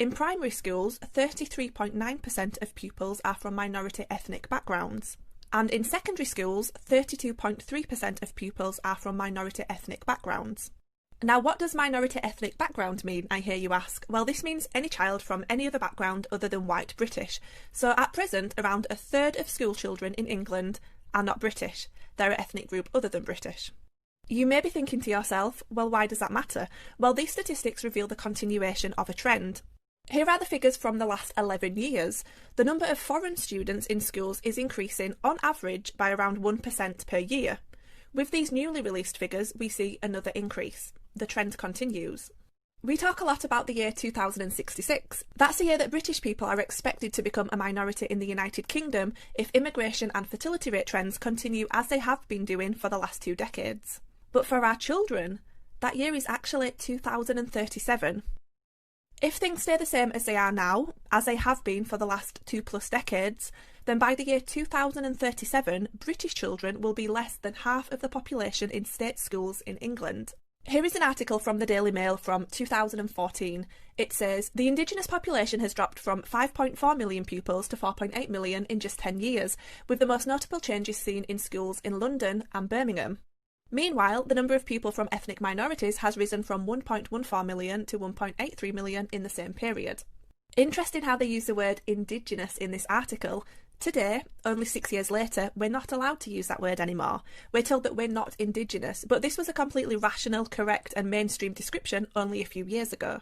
In primary schools, 33.9% of pupils are from minority ethnic backgrounds. And in secondary schools, 32.3% of pupils are from minority ethnic backgrounds. Now, what does minority ethnic background mean, I hear you ask? Well, this means any child from any other background other than white British. So at present, around a third of school children in England are not British. They're an ethnic group other than British. You may be thinking to yourself, well, why does that matter? Well, these statistics reveal the continuation of a trend. Here are the figures from the last 11 years. The number of foreign students in schools is increasing on average by around 1% per year. With these newly released figures, we see another increase. The trend continues. We talk a lot about the year 2066. That's the year that British people are expected to become a minority in the United Kingdom if immigration and fertility rate trends continue as they have been doing for the last 2 decades. But for our children, that year is actually 2037. If things stay the same as they are now, as they have been for the last 2+ decades, then by the year 2037, British children will be less than half of the population in state schools in England. Here is an article from the Daily Mail from 2014. It says, the Indigenous population has dropped from 5.4 million pupils to 4.8 million in just 10 years, with the most notable changes seen in schools in London and Birmingham. Meanwhile, the number of people from ethnic minorities has risen from 1.14 million to 1.83 million in the same period. Interesting how they use the word Indigenous in this article. Today, only 6 years later, we're not allowed to use that word anymore. We're told that we're not Indigenous, but this was a completely rational, correct and mainstream description only a few years ago.